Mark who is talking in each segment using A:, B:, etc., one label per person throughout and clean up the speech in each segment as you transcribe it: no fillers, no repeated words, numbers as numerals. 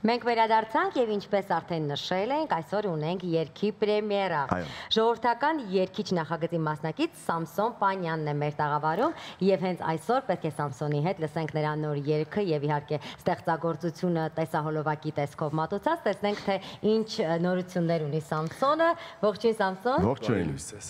A: Մենք վերադարձանք եւ ինչպես արդեն նշել ենք, այսօր ունենք երգի պրեմիերա։ Ժողովրդական երգիչ նախագծի մասնակից Սամսոն Պանյանն է մեր տաղավարում եւ հենց այսօր պետք է Սամսոնի հետ լսենք նրա նոր երգը եւ իհարկե ստեղծագործությունը տեսահոլովակի տեսքով մատուցած, տեսնենք թե ինչ նորություններ ունի Սամսոնը։ Ողջույն Սամսոն։
B: Ողջույն լույսես։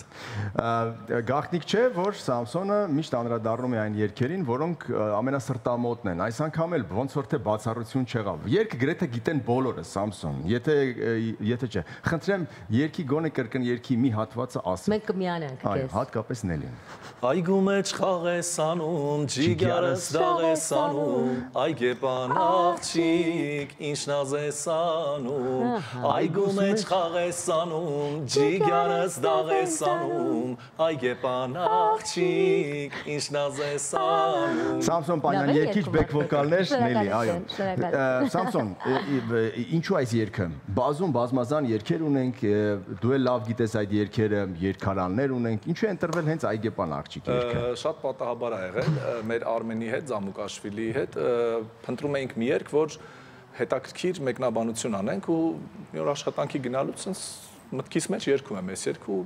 B: Գաղտնիք չէ, որ Սամսոնը միշտ անդրադառնում է այն երգերին, որոնք ամենասրտամոտն են։ Այս անգամ էլ ոնց որ թե բացառություն չեղավ։ Երգը գրեթե գիտեն բոլորը, Սամսոն, եթե չէ, խնդրեմ երգի գոնե կրկն երգի մի հատվածը ասել։
A: Մենք կմիանանք քեզ։
B: Այո, հատկապես Նելին։
C: Այգու մեջ խաղ ես անում, ջիգարս դաղ ես անում, այգեպան աղջիկ, ինչ նազ ես անում, այգու մեջ խաղ ես անում, ջիգարս դաղ ես անում, այգեպան աղջիկ, ինչ նազ ես անում։
B: Սամսոն Պանյան, երգիչ բեք վոկալներ, Նելի, այո։ Սամսոն, ինչու այս երգը։ Բազմազան երգեր ունենք, դու էլ լավ գիտես այդ երգերը, երգարաններ ունենք, ինչու է ընտրվել հենց Այգեպան աղջիկ երգը։
C: Շատ պատահաբար ա եղել, մեր Արմենի հետ, Զամուկաշվիլիի հետ, փնտրում էինք մի երգ, որ հետաքրքիր մեկնաբանություն անենք ու մի օր աշխատանքի գնալուց մտքիս մեջ երգում եմ այս երգը ու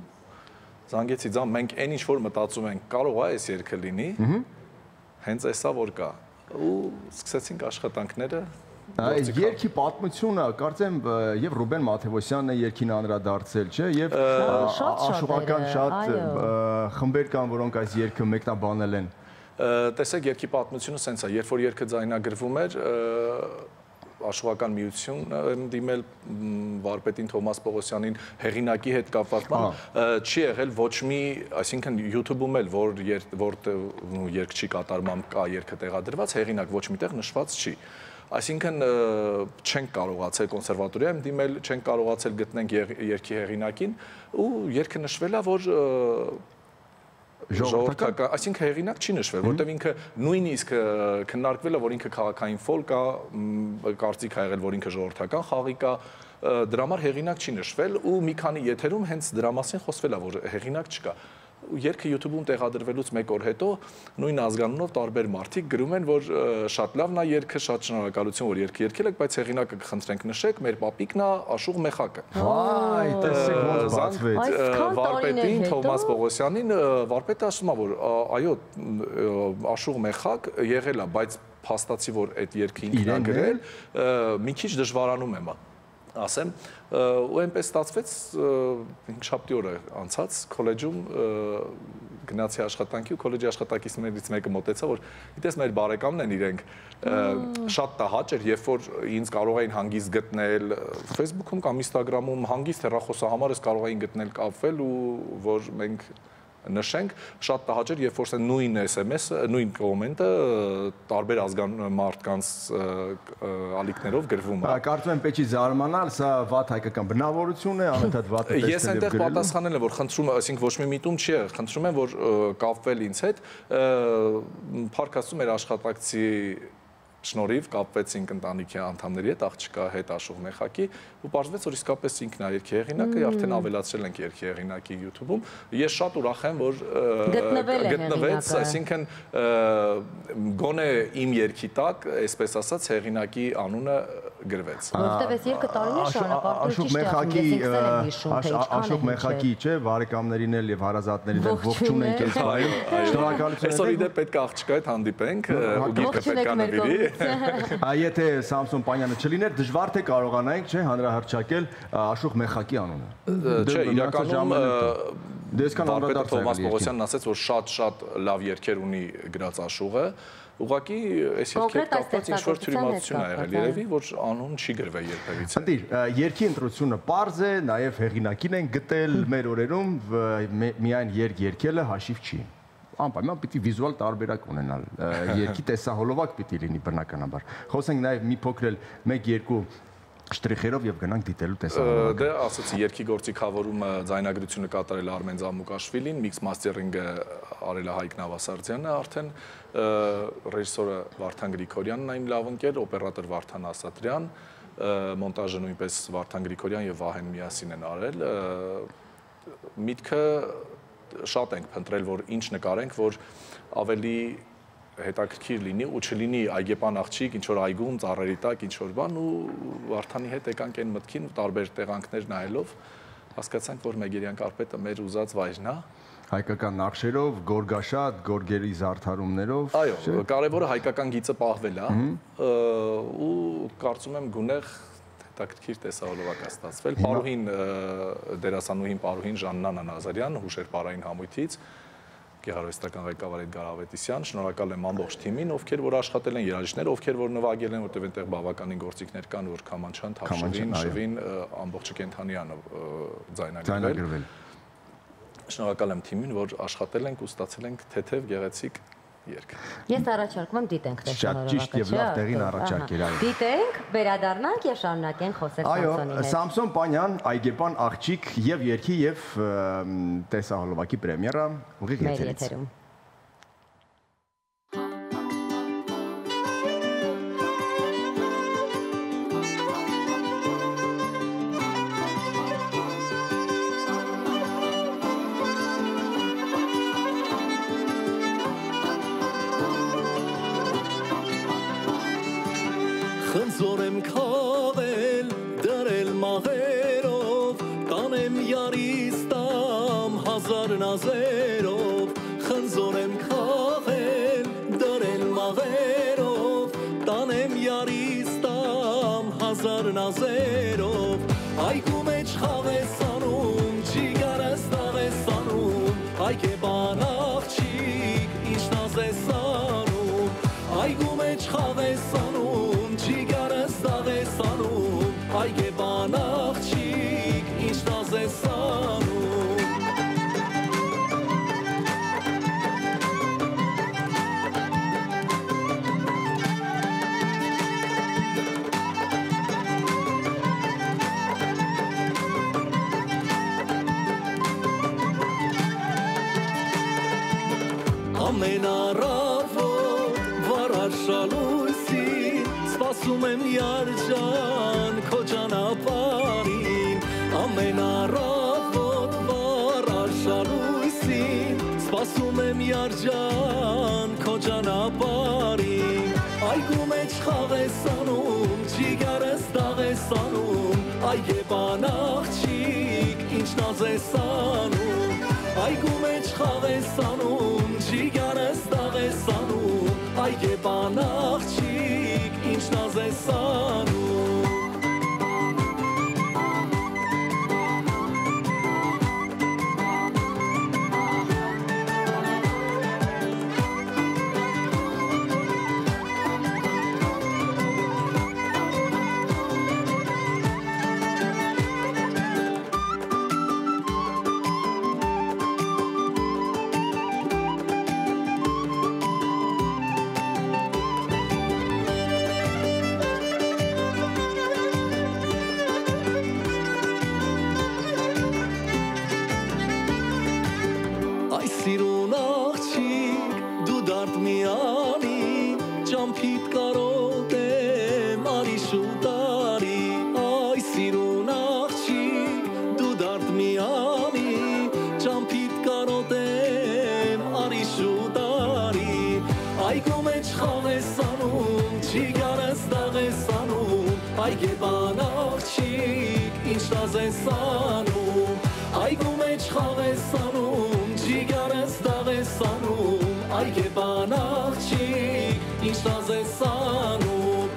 C: զանգեցի ձամ, մենք այն ինչ որ մտածում ենք, կարող է այս երգը լինի, հենց էսա որ կա ու սկսեցինք աշխատանքները։
B: Երգի պատմությունը, կարծեմ եւ Ռուբեն Մաթեոսյանն է երգին անդրադարձել, չէ, եւ աշխուղական շատ խմբեր կան, որոնք այս երգը մեկնաբանել են։
C: Տեսեք, երգի պատմությունը սենց է, երբ որ երգը ձայնագրվում էր, աշխուղական միություն եմ դիմել վարպետին Թոմաս Պողոսյանին հեղինակի հետ կապված բան, չի եղել ոչ մի, այսինքն YouTube-ում էլ որ երգ չի կատարմամբ կա երգը տեղադրված, հեղինակ ոչ միտեղ նշված չի։ Այսինքն չենք կարողացել կոնսերվատորիայում դիմել, չենք կարողացել գտնենք երգի հեղինակին ու երգը նշվել է, որ ժողովրդական, այսինքն հեղինակ չի նշվել, որտեղ ինքը նույնիսկ քննարկվել է, որ ինքը քաղաքային ֆոլկ է, կարծիք ա եղել, որ ինքը ժողովրդական խաղի կա, դրա համար հեղինակ չի նշվել ու մի քանի եթերում հենց դրա մասին խոսվել է, որ հեղինակ չկա։ Երգը YouTube-ում տեղադրվելուց մեկ օր հետո նույն ազգանունով տարբեր մարդիկ գրում են, որ շատ լավն է երգը, շատ շնորհակալություն, որ երգը երգել եք, բայց հեղինակը կխնդրենք նշեք, մեր պապիկն է Աշուղ Մեխակը։
B: Վայ, տեսեք ոնց բացվեց։
C: Վարպետին Թոմաս Պողոսյանին, վարպետը ասում է, որ այո, Աշուղ Մեխակ եղել է, բայց փաստացի, որ այդ երգը ինքն է գրել, մի քիչ դժվարանում եմ ասեմ, ու այնպես ստացվեց 5-7 օր անցած քոլեջում գնացի աշխատանքի ու քոլեջի աշխատակիցներից մեկը մոտեցա, որ գիտես մեր բարեկամն են իրենք շատ տհաճ էր, երբ որ ինձ կարող էին հանգիստ գտնել Facebook-ում կամ Instagram-ում հանգիստ հեռախոսահամարս կարող էին գտնել կապվել ու որ մենք նշենք, շատ տհաճ էր, երբ որ նույն SMS-ը, նույն կոմենտը տարբեր ազգանուն մարդկանց ալիքներով գրվում է։
B: Կարծում եմ պետք է զարմանալ, սա վատ հայկական բնավորություն է, անընդհատ վատը տեսնել եւ գրել։
C: Ես այնտեղ պատասխանել եմ, որ խնդրում եմ, այսինքն ոչ մի միտում չի եղել, խնդրում եմ, որ կապվել ինձ հետ, փառքաստու մեր աշխատակցի շնորհիվ կապվեցինք ընտանիքի անդամների հետ, աղջկա հետ Աշուղ Մեխակի ու պարզվեց, որ իսկապես ինքն է երգի հեղինակը, արդեն ավելացրել ենք երգի հեղինակի YouTube-ում։ Ես շատ ուրախ եմ, որ գտնվեց, այսինքն գոնե իմ երգի տակ, այսպես ասած, հեղինակի անունը գրվեց։
A: Որովհետև այս երգը տարիներ շարունակ
B: Աշուղ Մեխակի, չէ, բարեկամներին էլ եւ հարազատներին էլ ողջուն ենք ես բայում։ Շնորհակալություն։
C: Այսօր իդե պետք է աղջկա հետ հանդիպենք, ու գիրքը պետք է նվիրի։
B: Եթե Սամսոն Պանյանը չլիներ, դժվար թե կարողանայինք, չէ, հանրահռչակել Աշուղ Մեխակի անունը։
C: Չէ, իրականում վարպետը Թոմաս Պողոսյանն ասաց, որ շատ լավ երգեր ունի գրած Աշուղը, ուղղակի այս երգեր կապված ինչ-որ թյուրիմացություն ա եղել, երևի, որ անուն չի գրվել երբևիցե։
B: Ընտիր, երգի ընտրությունը պարզ է, նաև հեղինակին են գտել մեր օրերում, միայն երգ երգելը հաշիվ չի։ Անպայման պիտի վիզուալ տարբերակ ունենալ, երգի տեսահոլովակ պիտի լինի բնականաբար։ Խոսենք նաև մի փոքր էլ 1-2 շտրիխերով եւ գնանք դիտելու տեսահոլովակը։
C: Դե ասացի, երգի գործիքավորումը ձայնագրությունը կատարել է Արմեն Զամուկաշվիլին, միքս մաստերինգը արել է Հայկ Նավասարդյանը, արդեն ռեժիսորը Վարդան Գրիգորյանն է իմ լավ ընկեր, օպերատոր Վարդան Ասատրյան, մոնտաժը նույնպես Վարդան Գրիգորյան եւ Վահեն միասին են արել։ Միտքը շատ ենք փնտրել, որ ինչ նկարենք, որ ավելի հետաքրքիր լինի ու չլինի այգեպան աղջիկ, ինչ որ այգում, ծառերի տակ, ինչ որ բան ու Վարդանի հետ եկանք այն մտքին ու տարբեր տեղանքներ նայելով հասկացանք, որ Մեգերյան կարպետը մեր ուզած վայրն է։
B: Հայկական նախշերով, գորգաշատ, գորգերի զարդարումներով։
C: Այո, կարևորը հայկական գիծը պահվել է ու կարծում եմ գունեղ հետաքրքիր տեսահոլովակ է ստացվել։ Պարուհին դերասանուհին Պարուհին Ժաննա Նազարյան, հուշեր պարային համույթից, գեղարվեստական ղեկավար Էդգար Ավետիսյան, շնորհակալ եմ ամբողջ թիմին, ովքեր որ աշխատել են, երաժիշտները, ովքեր որ նվագել են, որտեղ այնտեղ բավականին գործիքներ կան, որ Քամանչյան, Թավշվին, Շվին, ամբողջը Կենթանյանը ձայնագրվել։ Շնորհակալ եմ թիմին, որ աշխատել ենք ու ստացել ենք թեթև գեղեցիկ երգ։
A: Ես առաջարկում եմ դիտենք տեսահոլովակը։
B: Ճիշտ եւ լավ տեղին առաջարկել այո։
A: Դիտենք, վերադառնանք եւ շարունակենք խոսել Սամսոնի հետ։
B: Այո, Սամսոն Պանյան, այգեպան աղջիկ եւ երգի եւ տեսահոլովակի պրեմիերա ուղիղ եթերից։
D: Խնձոր եմ քավել, դրել մաղերով, կանեմ յարից տամ հազար նազերով, խնձոր եմ քավել, դրել մաղերով, տանեմ յարից տամ հազար նազերով, այգու մեջ խաղ ես անում, ճիգարս տաղ ես անում, այգեպան աղջիկ, ինչ նազ ես անում, այգու մեջ խաղ ես անում, այգեպան աղջիկ, ինչ նազ ես անում Ամեն առավոտ վարաշալույսին սպասում եմ յարջան քո ճանապարհին Ամեն առավոտ վարաշալույսին սպասում եմ յարջան քո ճանապարհին Այգու մեջ խաղ ես անում, ճիգարս տաղ ես անում Այգեպան աղջիկ, ինչ նազ ես անում Այգու մեջ խաղ ես անում, ճիգարս տաղ ես անում Այգեպան աղջիկ, ինչ նազ ես անում Սիրուն աղջիկ, դու դարդ միանի, ճամփիդ կարոտ եմ, արի շուտարի Այ սիրուն աղջիկ, դու դարդ միանի, ճամփիդ կարոտ եմ, արի շուտարի Այգու մեջ խաղ ես անում, ճիգարս տաղ ես անում Այգեպան աղջիկ, ինչ նազ ես անում Այգու մեջ խաղ ես անում Ճիգարս տաղ ես անում Այգեպան աղջիկ, ինչ նազ ես անում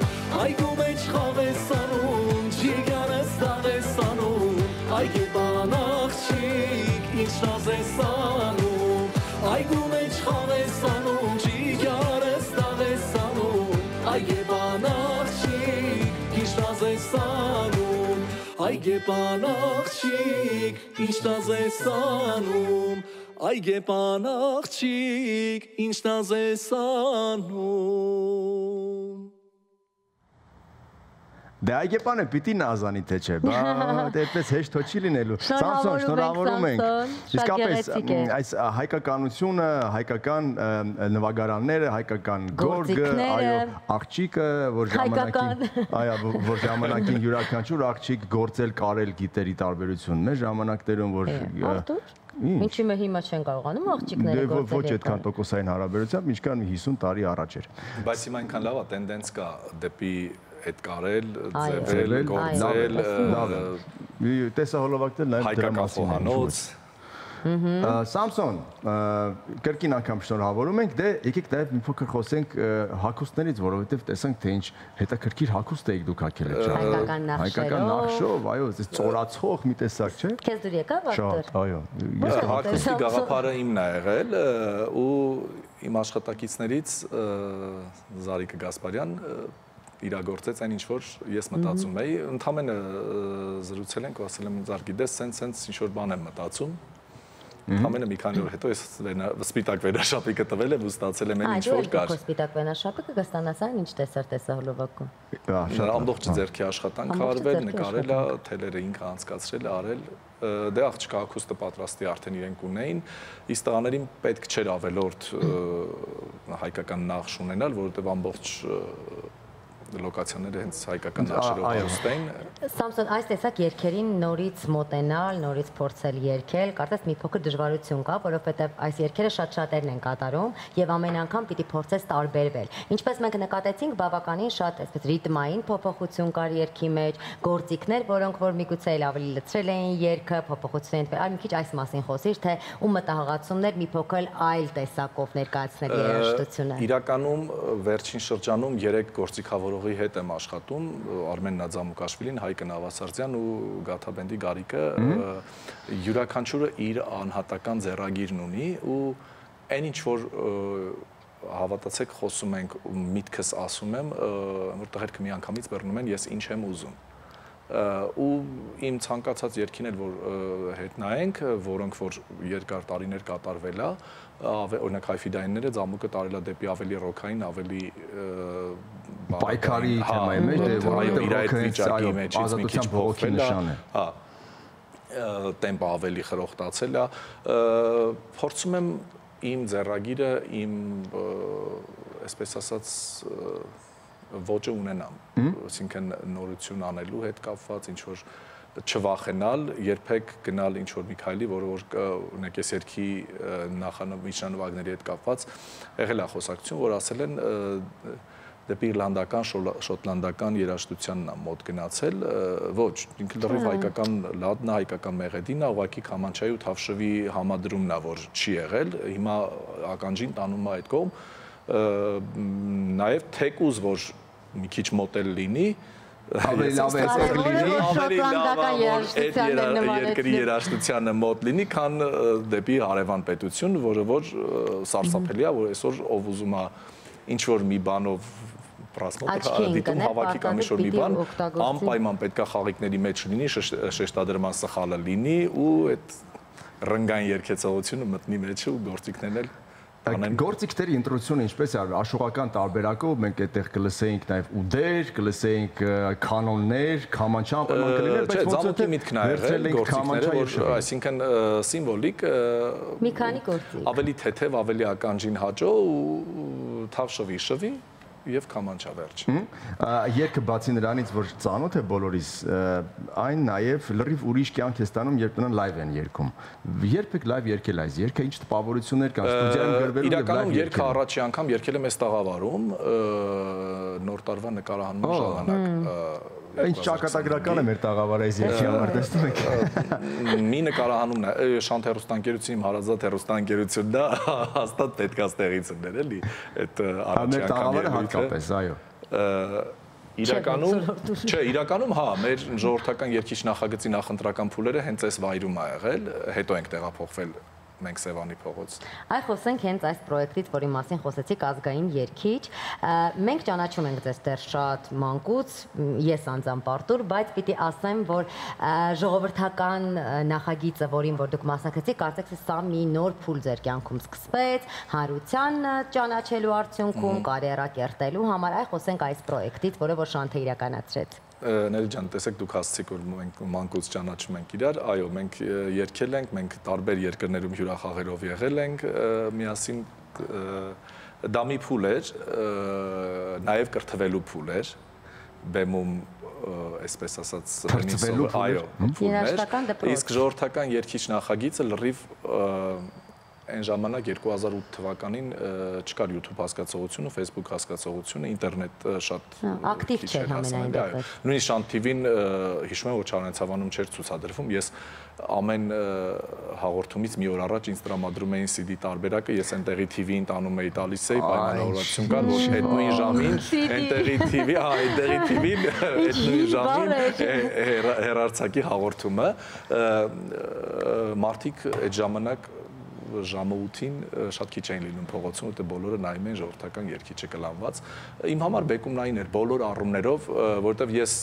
D: Այգու մեջ խաղ ես անում Ճիգարս տաղ ես անում Այգեպան աղջիկ, ինչ նազ ես անում Այգու մեջ խաղ ես անում Ճիգարս տաղ ես անում Այգեպան աղջիկ, ինչ նազ ես անում Այգեպան աղջիկ, ինչ նազ ես անում Այգեպան աղջիկ, ինչ նազ ես անում
B: Դե այգեպանը պիտի նազանի թե չէ, բա դեպպես հեշտ չի լինելու։ Սամսոն, շնորհավորում ենք։ Իսկապես այս հայկականությունը, հայկական նվագարանները, հայկական գորգը, այո, աղջիկը, որ ժամանակին յուրաքանչյուր աղջիկ գործել կարել գիտերի տարբերություն։ Մեր ժամանակներում որ
A: Ինչի՞ մեր հիմա չեն կարողանում աղջիկները գործել։
B: Ոչ այդքան տոկոսային հարաբերությամբ, ինչքան 50 տարի առաջ էր։
C: Բայց հիմա այնքան լավ է, տենդենս կա դեպի այդ կարել, ձևել, գործել,
B: տեսահոլովակներ նաև դրա մասին են։ Սամսոն, կրկին անգամ շնորհավորում ենք, դե եկեք նաև մի փոքր խոսենք հագուստներից, որովհետև տեսանք, թե ինչ հետաքրքիր հագուստ եք դուք հագել եք, հայկական նախշով, այո, այս ծորացող մի տեսակ, չէ՞։
A: Քեզ դուր եկա, Վակտոր։
B: Այո։
C: Հագուստի գաղափարը իմն է եղել ու իմ աշխատակիցներից Զարիկը Գասպարյան իրագործեց այն ինչ որ ես մտածում էի, ընդամենը զրուցել ենք, ասել եմ Զար գիտես, սենց ինչ որ բան եմ մտածում։ Ամենը մի քանի օր հետո ես սպիտակ վերաշապիկը տվել եմ ու ստացել եմ այն ինչ որ կար։
A: Այո, սպիտակ վերաշապիկը կստանաս այն ինչ տեսար տեսահոլովակում։
C: Ամբողջ ձեռքի աշխատանք արվել, նկարել, թելերը ինքը անցկացրել, արել։ Դե աղջկա հագուստը պատրաստի արդեն իրենք ունեին, իսկ տղաներին պետք չէր ավելորդ հայկական նախշ ունենալ, որովհետև ամբողջ լոկացիաները հենց հայկական նախշերով հարուստ էին։
A: Սամսոն, այս տեսակ երգերին նորից մոտենալ, նորից փորձել երգել, կարծես մի փոքր դժվարություն կա, որովհետև այս երգերը շատ-շատերն են կատարում եւ ամեն անգամ պիտի փորձես տարբերվել։ Ինչպես մենք նկատեցինք, բավականին շատ այսպես ռիթմային փոփոխություն կար երգի մեջ, գործիքներ, որոնք որ միգուցե ավելի լցրել էին երգը, փոփոխություն են, այլ մի քիչ այս մասին խոսիր, թե ու մտահղացումներ մի փոքր այլ տեսակով ներկայացնել երաժշտությունը։
C: Իրականում վերջին շրջանում 3 գործիքավորողի հետ եմ աշխատում, Արմեն Նազամուկաշվիլին, Հայկը Նավասարդյան ու Գաթաբենդի Գարիկը, յուրաքանչյուրը իր անհատական ձեռագիրն ունի ու այն ինչ որ հավատացեք խոսում ենք, միտքս ասում եմ, որ տղերքը միանգամից բռնում են, ես ինչ եմ ուզում։ Ու իմ ցանկացած երգին էլ որ հետ նայենք, որոնք որ երկար տարիներ կատարվել է, օրինակ հայֆիդայինները Ձամուկը տարել է դեպի ավելի ռոքային, ավելի
B: պայքարի թեմայի մեջ,
C: այո, իր այդ վիճակի մեջ մի քիչ փոխվել է, հա, տեմպը ավելի խրոխտացել է, փորձում եմ իմ ձեռագիրը, իմ, այսպես ասած, ոճը ունենամ, այսինքն նորություն անելու հետ կապված, ինչ-որ չվախենալ, երբեք գնալ ինչ-որ մի քայլի, որը որ ունեք ես երգի միջնանվագների հետ կապված, եղել է խոսակցություն, որ ասել են դեպի իռլանդական, շոտլանդական երաժշտությանն է մոտ գնացել, ոչ, ինքը լրիվ հայկական լադն է, հայկական մեղեդին է, ուղղակի Քամանչայի ու Թավշվի համադրումն է, որ չի եղել, հիմա ականջին տանում է այդ կողմ, նաև թեկուզ, որ մի քիչ մոտել լինի,
B: ավելի լավ է
C: երկրի երաժշտությանը մոտ լինի, քան դեպի հարևան պետություն, որը որ սարսափելի է, որ այսօր ով ուզում է ինչ-որ մի բանով դիտում հավաքի կամ ինչ-որ մի բան, անպայման պետք է խաղիկների մեջ լինի, շեշտադրման սխալը լինի ու այդ ռնգային երգեցողությունը մտնի մեջ ու գործիքներն էլ
B: Գործիքների ընտրությունը ինչպես է արվել, աշխուղական տարբերակով մենք այդտեղ կլսեինք նաև ուդեր, կլսեինք կանոններ, Քամանչան պայման կլիներ,
C: բայց Ձամուկի միտքն է եղել գործիքները, որ այսինքն սիմվոլիկ
A: մի քանի գործիք,
C: ավելի թեթև, ավելի ականջին հաճո ու Թավշվի շվի եւ Քամանչա վերջ։
B: Երգը բացի նրանից, որ ծանոթ է բոլորիս, այն նաև լրիվ ուրիշ կյանք է ստանում, երբ նրան լայվ են երգում։ Երբեք լայվ երգել այս երգը, ինչ տպավորություններ կան ստուդիայում գրվելու եւ լայվ
C: իրականում երգը առաջի անգամ երգել եմ այս տաղավարում, նոր տարվա նկարահանման ժամանակ։
B: Ինչ ճակատագրական է մեր տաղավարը այս երգի համար, տեսնում եք։
C: Մի նկարահանումն է, Շանթ հեռուստաընկերությունը իմ հարազատ հեռուստաընկերությունն է, հաստատ պետք է ստեղից ըններ էլի, այդ առաջի անգամ
B: հատկապես, այո։
C: Իրականում, հա, մեր ժողովրդական երգիչ նախագծի նախընտրական փուլերը հենց այս վայրում է եղել, հետո ենք տեղափոխվել մենք Սևանի փողոց։
A: Այ խոսենք հենց այս պրոյեկտից, որի մասին խոսեցիք, ազգային երգիչ։ Մենք ճանաչում ենք ձեզ դեռ շատ մանկուց, ես անձամբ Արտուր, բայց պիտի ասեմ, որ ժողովրդական նախագիծը, որին որ դուք մասնակցեցիք, կարծեք սա մի նոր փուլ ձեր կյանքում սկսվեց, հանրության ճանաչելու արդյունքում, կարիերա համար, այ խոսենք այս պրոյեկտից, որը որ Շանթը իրականացրեց։
C: Նելի ջան, տեսեք դուք հասցիք, որ մենք մանկուց ճանաչում ենք իրար, այո, մենք երգել ենք, մենք տարբեր երկրներում հյուրախաղերով եղել ենք, միասին դա մի փուլ էր, նաև կրթվելու փուլ էր, բեմում այսպես ասած,
A: երաժշտական դպրոց։
C: Իսկ ժողովրդական երգիչ նախագիծը լրիվ այն ժամանակ 2008 թվականին չկար YouTube հասկացողությունը, Facebook հասկացողությունը, ինտերնետ շատ
A: ակտիվ չէր համենայն դեպս։
C: Նույնիսկ Շանթ TV-ն հիշում եմ, որ Չարենցավանում չէր ցուցադրվում, ես ամեն հաղորդումից մի օր առաջ ինձ տրամադրում էին CD տարբերակը, ես այնտեղի TV-ին տանում էի, տալիս էի, պայմանավորվածություն կար, որ այդ նույն ժամին այնտեղի TV, այնտեղի TV-ին այդ նույն ժամին հեռարձակի հաղորդումը մարդիկ այդ ժամանակ ժամը 8-ին շատ քիչ էին լինում փողոցում, որտեղ բոլորը նայում էին ժողովրդական երգիչը կլանված։ Իմ համար բեկումնային էր բոլոր առումներով, որտեղ ես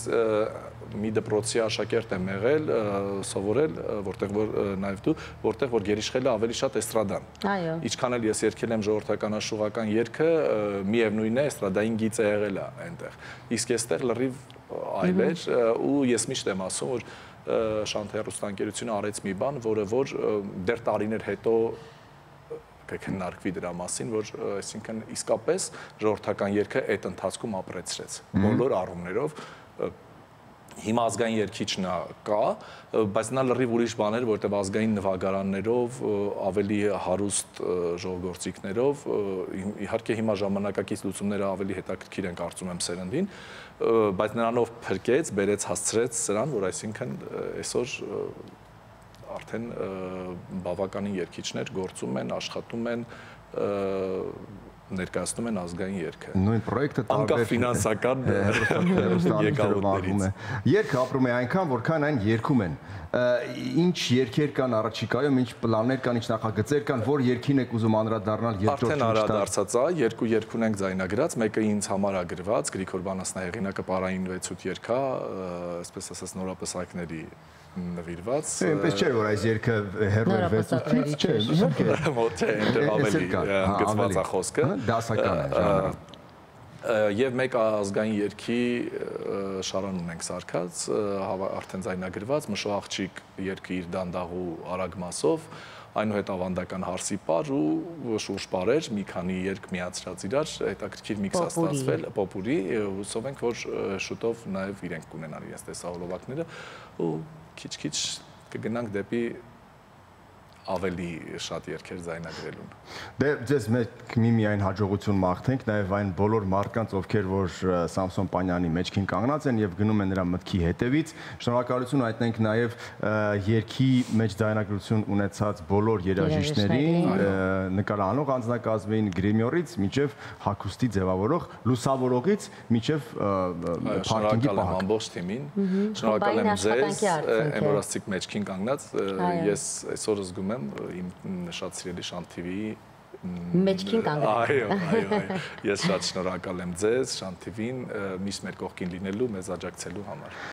C: մի դպրոցի աշակերտ եմ եղել, սովորել, որտեղ որ նաև դու, որտեղ որ գերիշխել է ավելի շատ էստրադան։
A: Այո։
C: Ինչքան էլ ես երգել եմ ժողովրդական աշխուղական երգը, միևնույնն է, էստրադային գիծը եղել է այնտեղ։ Իսկ այստեղ լրիվ այլ էր ու ես միշտ եմ ասում, որ Շանթ հեռուստաընկերությունը արեց մի բան, որը որ դեռ տարիներ հետո կքննարկվի դրա մասին, որ այսինքն իսկապես ժողովրդական երգը այդ ընթացքում ապրեցրեց բոլոր առումներով։ Հիմա ազգային երգիչն կա, բայց նա լրիվ ուրիշ բաներ, որտեղ ազգային նվագարաններով, ավելի հարուստ ժողովրդիկներով, իհարկե հիմա ժամանակակից լուծումները ավելի հետաքրքիր են կարծում եմ սերնդին, բայց նրանով փրկեց, բերեց, հասցրեց սրան, որ այսինքն այսօր արդեն բավականին երգիչներ գործում են, աշխատում են, ներկայացնում են ազգային երգը։
B: Նույն պրոյեկտը
C: անկախ ֆինանսական եկամուտներից։
B: Երգը ապրում է այնքան, որքան այն երգում են։ Ինչ երգեր կան առաջիկայում, ինչ պլաններ կան, ինչ նախագծեր կան, որ երգին եք ուզում անդրադառնալ երկրորդ
C: Արդեն անդրադարձած է, երկու երգ ունենք ձայնագրած, մեկը ինձ համար է գրված, Գրիգոր Բանասնահեղինակը Պարային 6-8 երգ է, այսպես ասած նորապսակների նվիրված։
B: Այնպես չէ, որ այս երգը հերոյվեց, չէ, իհարկե։
C: Մոտ է, այնտեղ ավելի ընդգծված է խոսքը։
B: Դասական է ժանրը։
C: Եվ մեկ ազգային երգի շարան ունենք սարքած, արդեն ձայնագրված, Մշո աղջիկ երգը իր դանդաղ ու արագ մասով, այնուհետ ավանդական հարսի պար ու շուրջ պարեր, մի քանի երգ միացրած իրար, հետաքրքիր միքս է ստացվել, պոպուրի, հուսով ենք, որ շուտով նաև իրենք կունենան իրենց տեսահոլովակները ու քիչ-քիչ կգնանք դեպի ավելի շատ երգեր ձայնագրելուն։
B: Դե ձեզ միայն հաջողություն մաղթենք, նաև այն բոլոր մարդկանց, ովքեր որ Սամսոն Պանյանի մեջքին կանգնած են եւ գնում են նրա մտքի հետևից։ Շնորհակալություն հայտնենք նաև երգի մեջ ձայնագրություն ունեցած բոլոր երաժիշտներին, նկարահանող անձնակազմին, գրիմյորից մինչև հագուստի ձևավորող, լուսավորողից մինչև փարքինգի պահակ։
C: Ամբողջ թիմին։ Շնորհակալ եմ ձեզ, այն որ ասցիք մեջքին կանգնած, ես այսօր զգում իմ շատ սիրելի Շանթ TV-ի
A: մեջքին կանգնած։
C: Այո, ես շատ շնորհակալ եմ ձեզ, Շանթ TV-ին, միշտ մեր կողքին լինելու, մեզ աջակցելու համար։